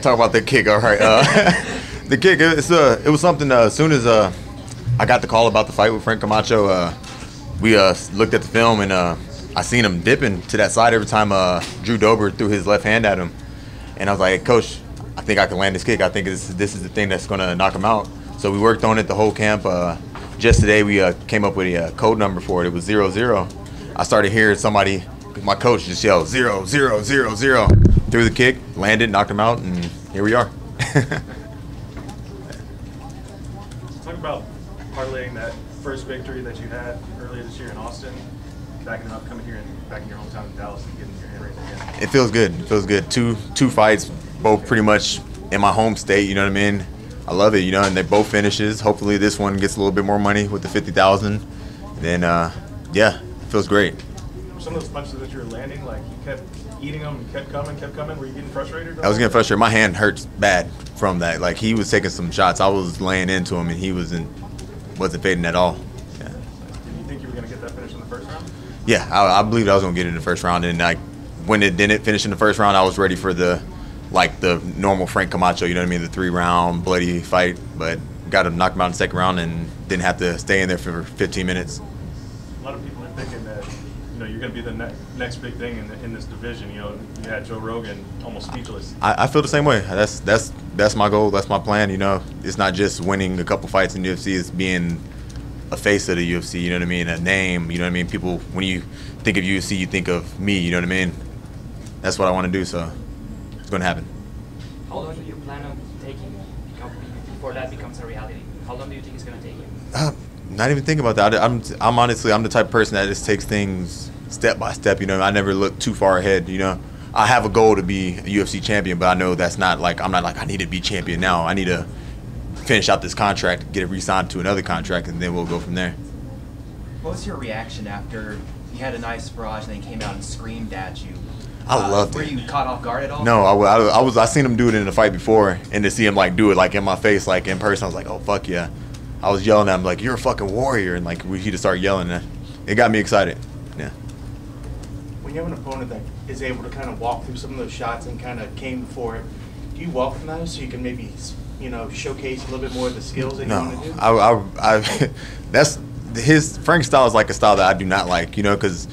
Talk about that kick. All right. The kick. It was something. As soon as I got the call about the fight with Frank Camacho, we looked at the film and I seen him dipping to that side every time Drew Dober threw his left hand at him, and I was like, hey, Coach, I think I can land this kick. I think this is the thing that's gonna knock him out. So we worked on it the whole camp. Just today we came up with a code number for it. It was 0-0. I started hearing somebody, my coach, just yell 0-0-0-0. Threw the kick, landed, knocked him out, and here we are. Talk about parlaying that first victory that you had earlier this year in Austin, backing it up, coming here and back in your hometown in Dallas and getting your hand raised again. It feels good. It feels good. Two fights, both pretty much in my home state. You know what I mean? I love it. You know, and they both finishes. Hopefully, this one gets a little bit more money with the $50,000. Then, yeah, it feels great. Some of those punches that you were landing, like you kept eating them, kept coming. Were you getting frustrated? I was getting frustrated. My hand hurts bad from that. Like he was taking some shots. I was laying into him, and he wasn't fading at all. Yeah. Did you think you were going to get that finish in the first round? Yeah, I believed I was going to get it in the first round, and like when it didn't finish in the first round, I was ready for the normal Frank Camacho. You know what I mean? The 3-round bloody fight, but got him knocked him out in the second round, and didn't have to stay in there for 15 minutes. A lot of people are thinking that you're going to be the next big thing in this division. You had Joe Rogan almost speechless. I feel the same way. That's my goal. That's my plan. You know, it's not just winning a couple fights in the UFC. It's being a face of the UFC. You know what I mean? A name. You know what I mean? People, when you think of UFC, you think of me. You know what I mean? That's what I want to do. So it's going to happen. How long do you plan on taking before that becomes a reality? How long do you think it's going to take you? Not even thinking about that. I'm honestly, I'm the type of person that just takes things step by step. You know, I never look too far ahead. You know, I have a goal to be a UFC champion, but I know that's not like, I'm not like I need to be champion now. I need to finish out this contract, get it re-signed to another contract, and then we'll go from there. What was your reaction after you had a nice barrage and they came out and screamed at you? I loved it. Were you caught off guard at all? No, I seen him do it in the fight before, and to see him like do it like in my face, like in person, I was like, oh fuck yeah. I was yelling at him like, you're a fucking warrior, and like he just started yelling. It got me excited. Yeah. When you have an opponent that is able to kind of walk through some of those shots and kind of came for it, do you welcome those so you can maybe showcase a little bit more of the skills that you want to do? That's Frank's style is like a style that I do not like, because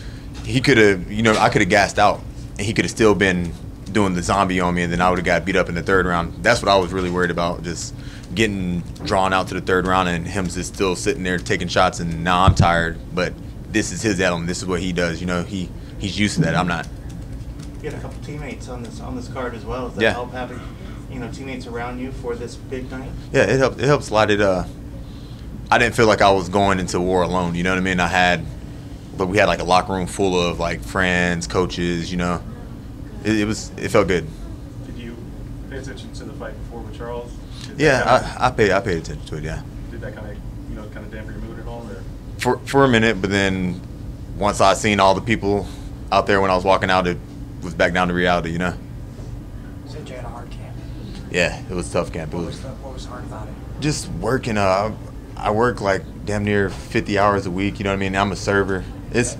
he could have, I could have gassed out and he could have still been doing the zombie on me, and then I would have got beat up in the third round. That's what I was really worried about, just getting drawn out to the third round and him just still sitting there taking shots, and now I'm tired, but this is his element. This is what he does. He's used to that. I'm not. You had a couple teammates on this card as well. Does that help having teammates around you for this big night? Yeah, it helps a lot. I didn't feel like I was going into war alone. You know what I mean? We had like a locker room full of like friends, coaches. It felt good. Did you pay attention to the fight before with Charles? I paid attention to it. Yeah. Did that kind of dampen your mood at all, or? For a minute, but then once I seen all the people out there when I was walking out, it was back down to reality. You said you had a hard camp. Yeah, it was a tough camp. What was hard about it? Just working. I work like damn near 50 hours a week. You know what I mean? I'm a server.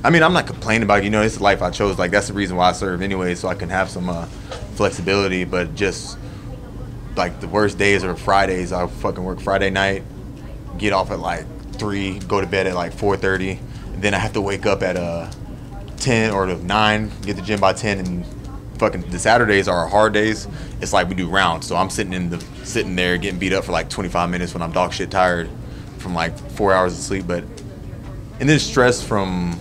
I'm not complaining about it. It's the life I chose. Like, that's the reason why I serve anyway, so I can have some flexibility. But just like the worst days are Fridays. I fucking work Friday night, get off at like 3, go to bed at like 4:30, and then I have to wake up at 10 or 9, get to the gym by 10, and fucking the Saturdays are our hard days. It's like we do rounds, so I'm sitting there getting beat up for like 25 minutes when I'm dog shit tired from like 4 hours of sleep. And then stress from,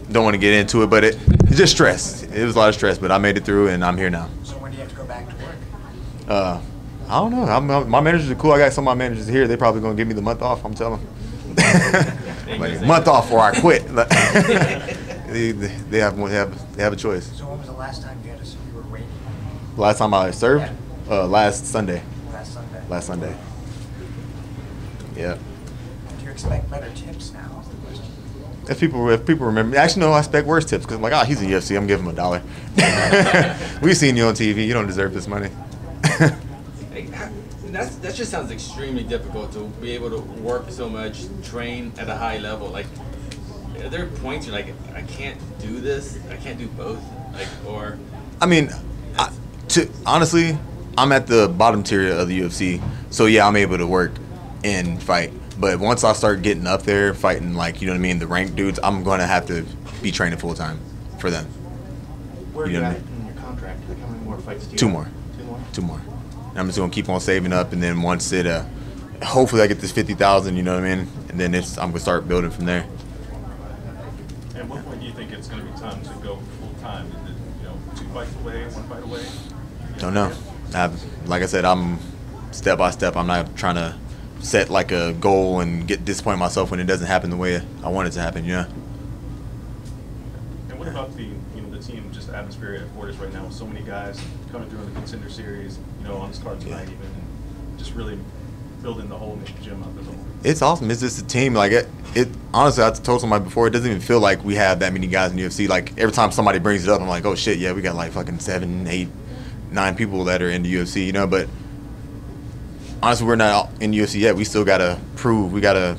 don't want to get into it, but it's just stress. It was a lot of stress, but I made it through, and I'm here now. So when do you have to go back to work? I don't know. My managers are cool. I got some of my managers here. They're probably going to give me the month off, I'm telling them. Like, month off or I quit. they have a choice. So when was the last time you were waiting? Last time I served? Yeah. Last Sunday. Last Sunday. Yeah. Do you expect better tips now? If people remember, actually no, I expect worse tips, because I'm like, he's a UFC, I'm giving him $1. We've seen you on TV. You don't deserve this money. That just sounds extremely difficult to be able to work so much, train at a high level. Like, are there points you're like, I can't do this, I can't do both, honestly, I'm at the bottom tier of the UFC, so yeah, I'm able to work and fight. But once I start getting up there, fighting like, you know what I mean, the ranked dudes, I'm gonna have to be training full time for them. Where are You you know at what I in your contract? Like how many more fights do you Two have? more. 2 more? 2 more. And I'm just gonna keep on saving up, and then once it, hopefully I get this 50,000, you know what I mean, and then I'm gonna start building from there. And what point do you think it's going to be time to go full time? Is it, 2 fights away, 1 fight away? Don't know. Like I said, I'm step by step. I'm not trying to set like a goal and get disappointed myself when it doesn't happen the way I want it to happen. You know. And what about the team, just atmosphere at Fortis right now with so many guys coming through in the Contender Series, on this card tonight even, and just really building the whole gym up as a whole? It's awesome. It's just a team. Like it honestly, I told somebody before, it doesn't even feel like we have that many guys in the UFC. Like every time somebody brings it up, I'm like, oh shit, yeah, we got like fucking 7, 8, 9 people that are in the UFC, But honestly, we're not in the UFC yet. We still gotta prove. We gotta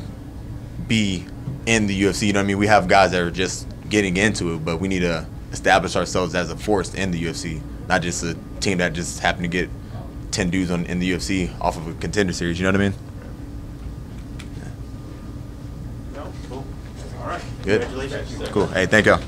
be in the UFC. You know what I mean? We have guys that are just getting into it, but we need to establish ourselves as a force in the UFC, not just a team that just happened to get 10 dudes in the UFC off of a Contender Series. You know what I mean? No, cool. All right. Good. Congratulations. Cool. Hey, thank y'all.